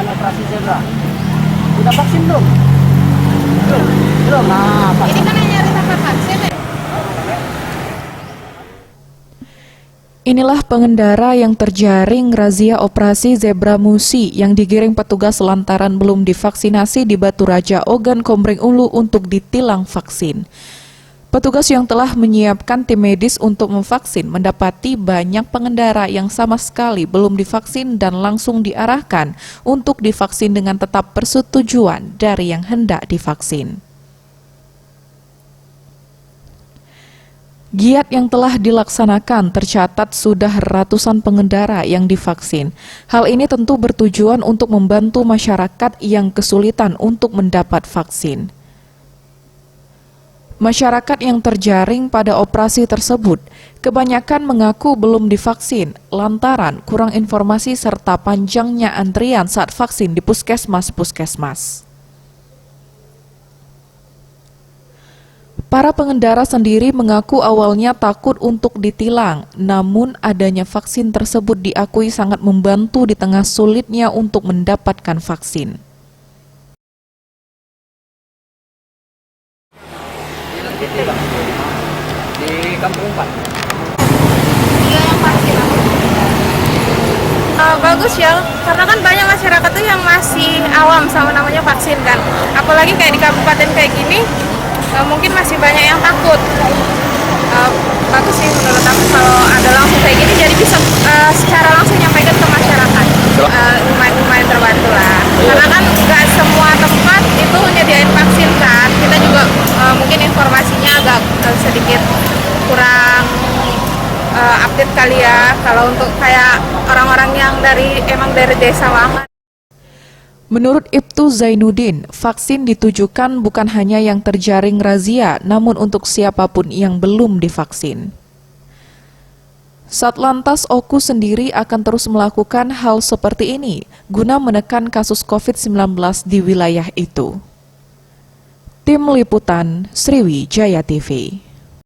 dengan operasi zebra. Sudah vaksin belum? Belum. Belum. Nah, Ini kan hanya tempat vaksin ya? Inilah pengendara yang terjaring razia operasi Zebra Musi yang digiring petugas lantaran belum divaksinasi di Batu Raja, Ogan Komering Ulu untuk ditilang vaksin. Petugas yang telah menyiapkan tim medis untuk memvaksin mendapati banyak pengendara yang sama sekali belum divaksin dan langsung diarahkan untuk divaksin dengan tetap persetujuan dari yang hendak divaksin. Giat yang telah dilaksanakan tercatat sudah ratusan pengendara yang divaksin. Hal ini tentu bertujuan untuk membantu masyarakat yang kesulitan untuk mendapat vaksin. Masyarakat yang terjaring pada operasi tersebut kebanyakan mengaku belum divaksin lantaran kurang informasi serta panjangnya antrian saat vaksin di puskesmas-puskesmas. Para pengendara sendiri mengaku awalnya takut untuk ditilang, namun adanya vaksin tersebut diakui sangat membantu di tengah sulitnya untuk mendapatkan vaksin. Di Kampung 4. Iya yang vaksin aku. Bagus ya, karena kan banyak masyarakat tuh yang masih awam sama namanya vaksin kan. Apalagi kayak di kabupaten kayak gini, mungkin masih banyak yang takut. Bagus sih menurut aku kalau ada langsung kayak gini, jadi bisa secara langsung nyampaikan ke masyarakat. Lumayan terbantu lah, karena kan nggak semua tempat itu nyediain vaksin kan. Kita juga mungkin informasinya agak sedikit kurang update kali ya, kalau untuk kayak orang-orang yang emang dari desa banget. Menurut Ibtu Zainuddin, vaksin ditujukan bukan hanya yang terjaring razia, namun untuk siapapun yang belum divaksin. Satlantas Oku sendiri akan terus melakukan hal seperti ini, guna menekan kasus COVID-19 di wilayah itu. Tim Liputan Sriwijaya TV.